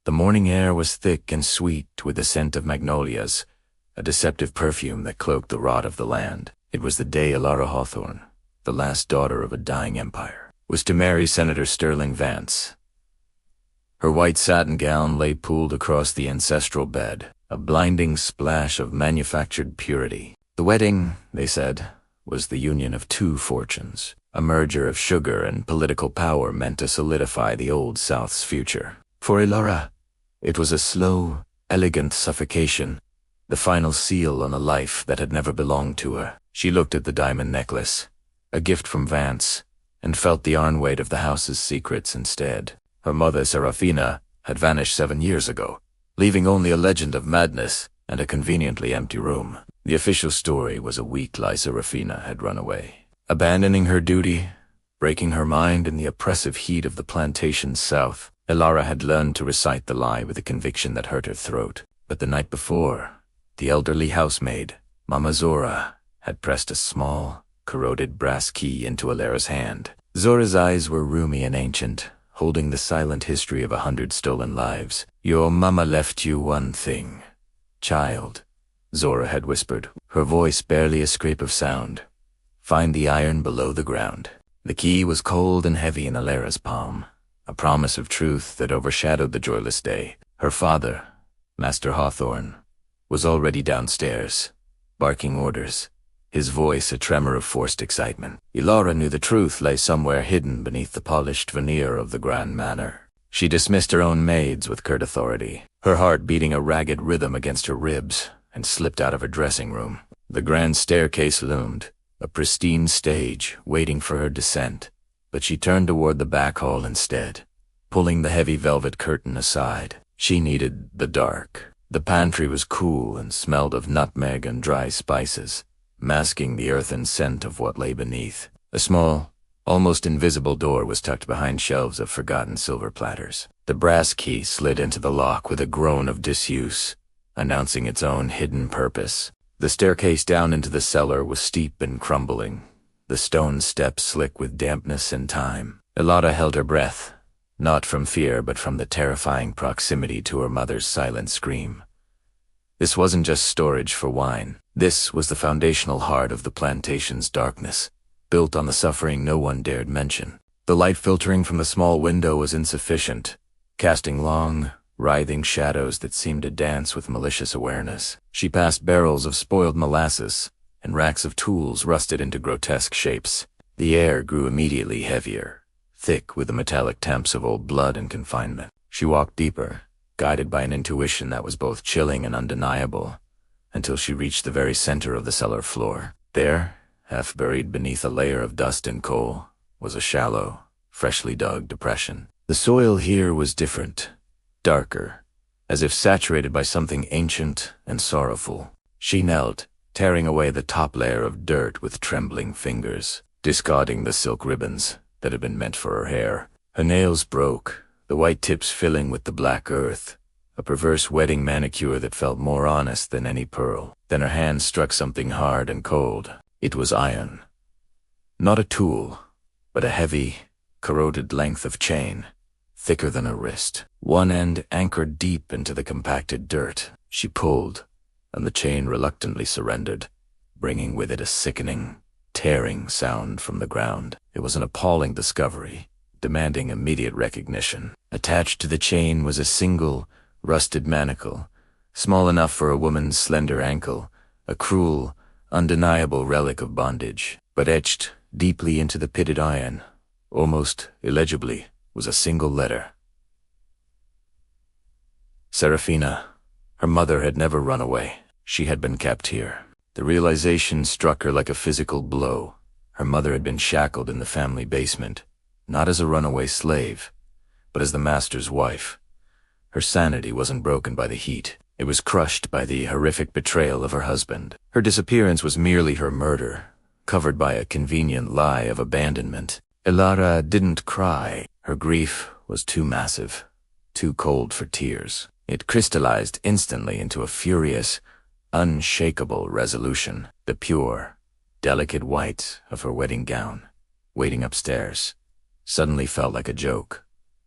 The morning air was thick and sweet with the scent of magnolias, a deceptive perfume that cloaked the rot of the land. It was the day Elara Hawthorne, the last daughter of a dying empire, was to marry Senator Sterling Vance. Her white satin gown lay pooled across the ancestral bed, a blinding splash of manufactured purity. The wedding, they said, was the union of two fortunes, a merger of sugar and political power meant to solidify the Old South's future. For Elara, it was a slow, elegant suffocation, the final seal on a life that had never belonged to her. She looked at the diamond necklace, a gift from Vance, and felt the iron weight of the house's secrets instead. Her mother, Serafina, had vanished 7 years ago, leaving only a legend of madness and a conveniently empty room. The official story was a weak lie. Serafina had run away, abandoning her duty, breaking her mind in the oppressive heat of the plantation's south. Elara had learned to recite the lie with a conviction that hurt her throat. But the night before, the elderly housemaid, Mama Zora, had pressed a small, corroded brass key into Elara's hand. Zora's eyes were rheumy and ancient, holding the silent history of 100 stolen lives. "Your mama left you one thing, child," Zora had whispered, her voice barely a scrape of sound. "Find the iron below the ground." The key was cold and heavy in Elara's palm, a promise of truth that overshadowed the joyless day. Her father, Master Hawthorne, was already downstairs, barking orders, his voice a tremor of forced excitement. Elara knew the truth lay somewhere hidden beneath the polished veneer of the Grand Manor. She dismissed her own maids with curt authority, her heart beating a ragged rhythm against her ribs, and slipped out of her dressing room. The grand staircase loomed, a pristine stage waiting for her descent, but she turned toward the back hall instead, pulling the heavy velvet curtain aside. She needed the dark. The pantry was cool and smelled of nutmeg and dry spices, masking the earthen scent of what lay beneath. A small, almost invisible door was tucked behind shelves of forgotten silver platters. The brass key slid into the lock with a groan of disuse, announcing its own hidden purpose. The staircase down into the cellar was steep and crumbling, the stone steps slick with dampness and time. Elara held her breath, not from fear but from the terrifying proximity to her mother's silent scream. This wasn't just storage for wine. This was the foundational heart of the plantation's darkness, built on the suffering no one dared mention. The light filtering from the small window was insufficient, casting long, writhing shadows that seemed to dance with malicious awareness. She passed barrels of spoiled molasses, and racks of tools rusted into grotesque shapes. The air grew immediately heavier, thick with the metallic temps of old blood and confinement. She walked deeper, guided by an intuition that was both chilling and undeniable, until she reached the very center of the cellar floor. There, half buried beneath a layer of dust and coal, was a shallow, freshly dug depression. The soil here was different, darker, as if saturated by something ancient and sorrowful. She knelt, tearing away the top layer of dirt with trembling fingers, discarding the silk ribbons that had been meant for her hair. Her nails broke, the white tips filling with the black earth, a perverse wedding manicure that felt more honest than any pearl. Then her hand struck something hard and cold. It was iron. Not a tool, but a heavy, corroded length of chain, thicker than a wrist, one end anchored deep into the compacted dirt. She pulled, and the chain reluctantly surrendered, bringing with it a sickening, tearing sound from the ground. It was an appalling discovery, demanding immediate recognition. Attached to the chain was a single, rusted manacle, small enough for a woman's slender ankle, a cruel, undeniable relic of bondage. But etched deeply into the pitted iron, almost illegibly, was a single letter. Serafina. Her mother had never run away. She had been kept here. The realization struck her like a physical blow. Her mother had been shackled in the family basement, not as a runaway slave, but as the master's wife. Her sanity wasn't broken by the heat. It was crushed by the horrific betrayal of her husband. Her disappearance was merely her murder, covered by a convenient lie of abandonment. Elara didn't cry. Her grief was too massive, too cold for tears. It crystallized instantly into a furious, unshakable resolution. The pure, delicate white of her wedding gown, waiting upstairs, suddenly felt like a joke,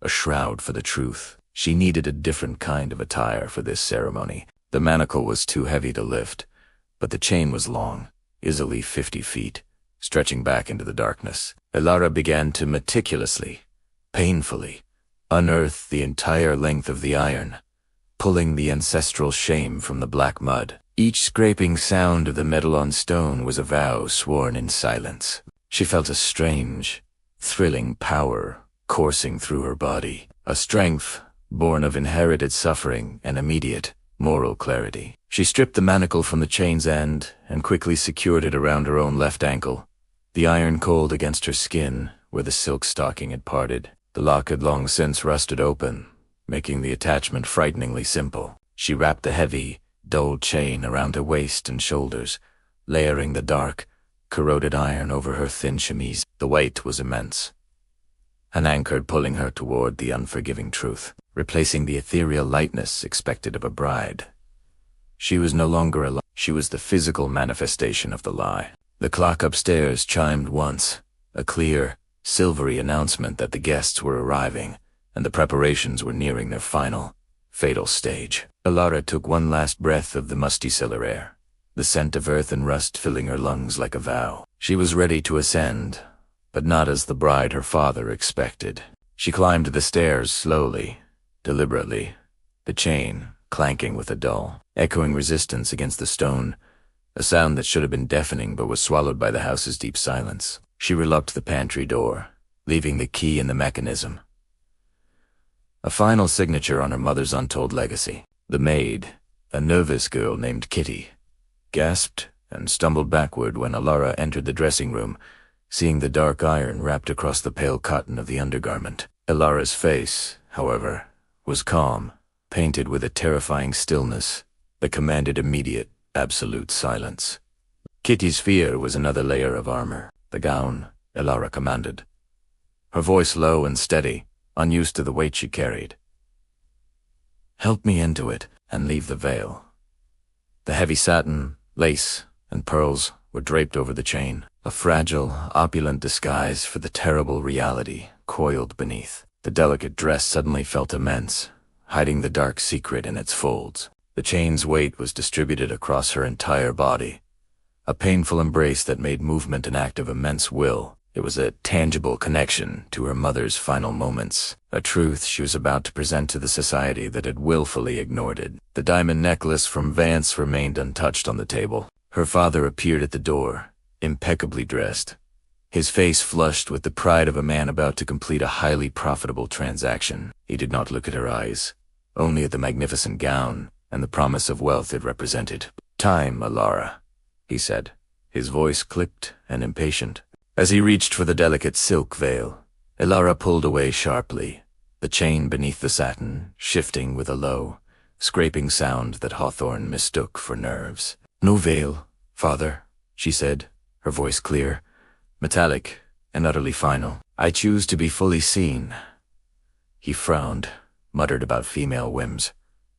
a shroud for the truth. She needed a different kind of attire for this ceremony. The manacle was too heavy to lift, but the chain was long, easily 50 feet, stretching back into the darkness. Elara began to meticulously, painfully, unearth the entire length of the iron, pulling the ancestral shame from the black mud. Each scraping sound of the metal on stone was a vow sworn in silence. She felt a strange, thrilling power coursing through her body, a strength born of inherited suffering and immediate moral clarity. She stripped the manacle from the chain's end and quickly secured it around her own left ankle, the iron cold against her skin where the silk stocking had parted. The lock had long since rusted open, making the attachment frighteningly simple. She wrapped the heavy, dull chain around her waist and shoulders, layering the dark, corroded iron over her thin chemise. The weight was immense, an anchor pulling her toward the unforgiving truth, replacing the ethereal lightness expected of a bride. She was no longer a lie. She was the physical manifestation of the lie. The clock upstairs chimed once, a clear, silvery announcement that the guests were arriving, and the preparations were nearing their final, fatal stage. Elara took one last breath of the musty cellar air, the scent of earth and rust filling her lungs like a vow. She was ready to ascend, but not as the bride her father expected. She climbed the stairs slowly, deliberately, the chain clanking with a dull, echoing resistance against the stone, a sound that should have been deafening but was swallowed by the house's deep silence. She relocked the pantry door, leaving the key in the mechanism. A final signature on her mother's untold legacy. The maid, a nervous girl named Kitty, gasped and stumbled backward when Elara entered the dressing room, seeing the dark iron wrapped across the pale cotton of the undergarment. Elara's face, however, was calm, painted with a terrifying stillness that commanded immediate, absolute silence. Kitty's fear was another layer of armor. The gown, Elara commanded, her voice low and steady, unused to the weight she carried. "Help me into it, and leave the veil." The heavy satin, lace, and pearls were draped over the chain, a fragile, opulent disguise for the terrible reality coiled beneath. The delicate dress suddenly felt immense, hiding the dark secret in its folds. The chain's weight was distributed across her entire body, a painful embrace that made movement an act of immense will. It was a tangible connection to her mother's final moments, a truth she was about to present to the society that had willfully ignored it. The diamond necklace from Vance remained untouched on the table. Her father appeared at the door, impeccably dressed, his face flushed with the pride of a man about to complete a highly profitable transaction. He did not look at her eyes, only at the magnificent gown and the promise of wealth it represented. "Time, Elara," he said, his voice clipped and impatient. As he reached for the delicate silk veil, Elara pulled away sharply, the chain beneath the satin shifting with a low, scraping sound that Hawthorne mistook for nerves. "No veil, father," she said, her voice clear, metallic, and utterly final. "I choose to be fully seen." He frowned, muttered about female whims,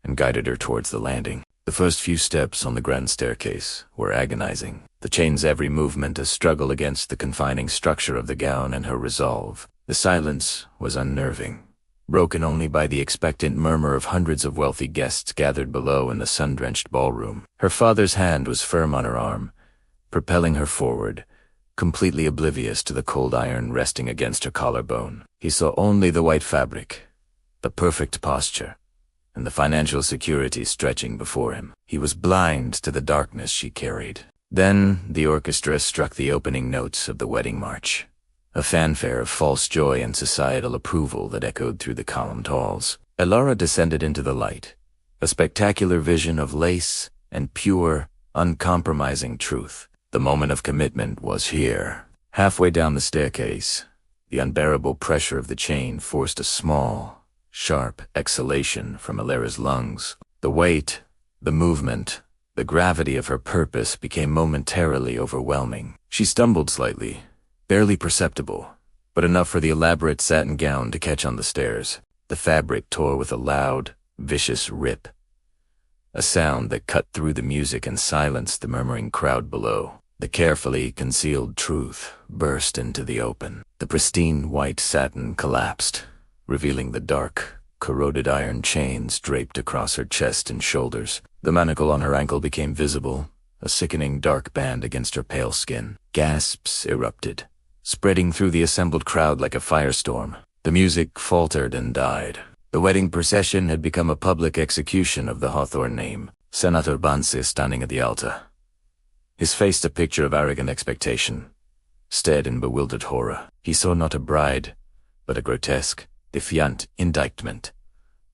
and guided her towards the landing. The first few steps on the grand staircase were agonizing, the chain's every movement a struggle against the confining structure of the gown and her resolve. The silence was unnerving, broken only by the expectant murmur of hundreds of wealthy guests gathered below in the sun-drenched ballroom. Her father's hand was firm on her arm, propelling her forward, completely oblivious to the cold iron resting against her collarbone. He saw only the white fabric, the perfect posture, and the financial security stretching before him. He was blind to the darkness she carried. Then the orchestra struck the opening notes of the wedding march, a fanfare of false joy and societal approval that echoed through the columned halls. Elara descended into the light, a spectacular vision of lace and pure, uncompromising truth. The moment of commitment was here. Halfway down the staircase, the unbearable pressure of the chain forced a small, sharp exhalation from Elara's lungs. The weight, the movement, the gravity of her purpose became momentarily overwhelming. She stumbled slightly, barely perceptible, but enough for the elaborate satin gown to catch on the stairs. The fabric tore with a loud, vicious rip, a sound that cut through the music and silenced the murmuring crowd below. The carefully concealed truth burst into the open. The pristine white satin collapsed, revealing the dark, corroded iron chains draped across her chest and shoulders. The manacle on her ankle became visible, a sickening dark band against her pale skin. Gasps erupted, spreading through the assembled crowd like a firestorm. The music faltered and died. The wedding procession had become a public execution of the Hawthorne name. Senator Banse standing at the altar, his face a picture of arrogant expectation, stared in bewildered horror. He saw not a bride, but a grotesque, defiant indictment,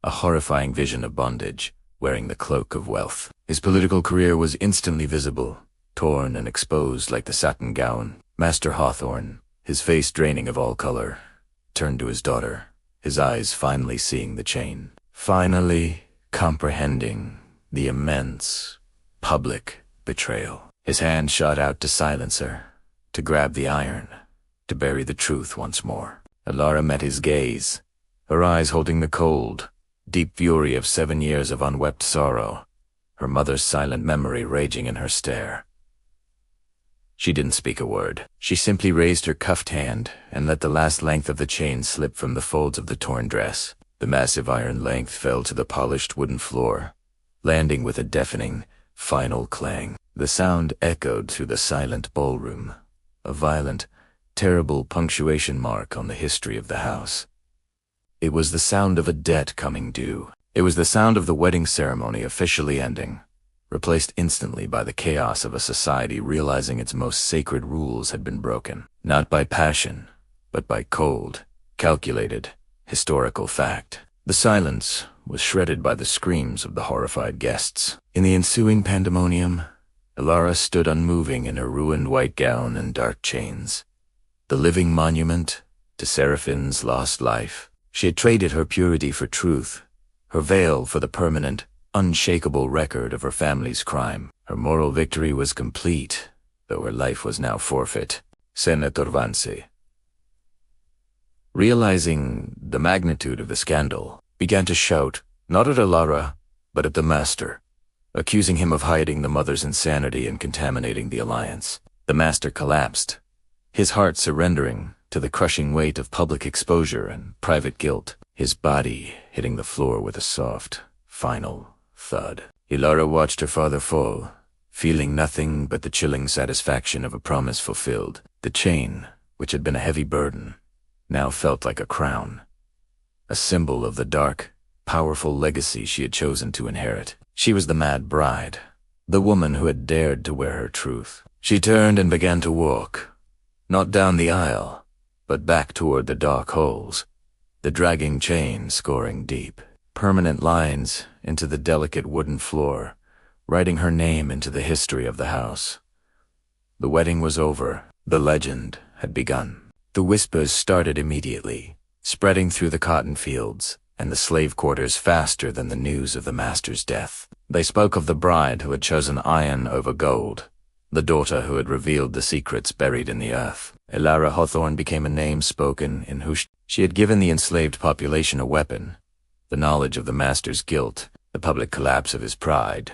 a horrifying vision of bondage, wearing the cloak of wealth. His political career was instantly visible, torn and exposed like the satin gown. Master Hawthorne, his face draining of all color, turned to his daughter, his eyes finally seeing the chain, finally comprehending the immense, public betrayal. His hand shot out to silence her, to grab the iron, to bury the truth once more. Elara met his gaze, her eyes holding the cold, deep fury of 7 years of unwept sorrow, her mother's silent memory raging in her stare. She didn't speak a word. She simply raised her cuffed hand and let the last length of the chain slip from the folds of the torn dress. The massive iron length fell to the polished wooden floor, landing with a deafening, final clang. The sound echoed through the silent ballroom, a violent, terrible punctuation mark on the history of the house. It was the sound of a debt coming due. It was the sound of the wedding ceremony officially ending, replaced instantly by the chaos of a society realizing its most sacred rules had been broken, not by passion, but by cold, calculated, historical fact. The silence was shredded by the screams of the horrified guests. In the ensuing pandemonium, Elara stood unmoving in her ruined white gown and dark chains, the living monument to Seraphine's lost life. She had traded her purity for truth, her veil for the permanent, unshakable record of her family's crime. Her moral victory was complete, though her life was now forfeit. Senator Banse, realizing the magnitude of the scandal, began to shout, not at Elara, but at the master, accusing him of hiding the mother's insanity and contaminating the alliance. The master collapsed, his heart surrendering to the crushing weight of public exposure and private guilt, his body hitting the floor with a soft, final thud. Elara watched her father fall, feeling nothing but the chilling satisfaction of a promise fulfilled. The chain, which had been a heavy burden, now felt like a crown, a symbol of the dark, powerful legacy she had chosen to inherit. She was the mad bride, the woman who had dared to wear her truth. She turned and began to walk, not down the aisle, but back toward the dark holes, the dragging chain scoring deep, permanent lines into the delicate wooden floor, writing her name into the history of the house. The wedding was over. The legend had begun. The whispers started immediately, spreading through the cotton fields and the slave quarters faster than the news of the master's death. They spoke of the bride who had chosen iron over gold, the daughter who had revealed the secrets buried in the earth. Elara Hawthorne became a name spoken in who she had given the enslaved population a weapon, the knowledge of the master's guilt, the public collapse of his pride,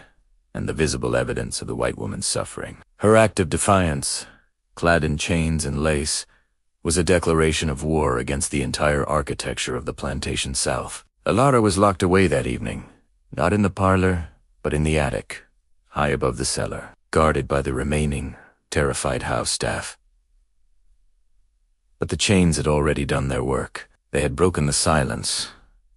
and the visible evidence of the white woman's suffering. Her act of defiance, clad in chains and lace, was a declaration of war against the entire architecture of the plantation South. Elara was locked away that evening, not in the parlor, but in the attic, high above the cellar, guarded by the remaining, terrified house staff. But the chains had already done their work. They had broken the silence,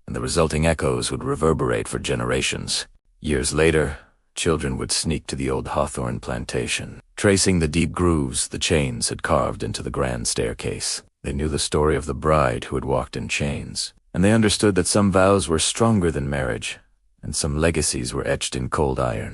and the resulting echoes would reverberate for generations. Years later, children would sneak to the old Hawthorne plantation, tracing the deep grooves the chains had carved into the grand staircase. They knew the story of the bride who had walked in chains, and they understood that some vows were stronger than marriage, and some legacies were etched in cold iron.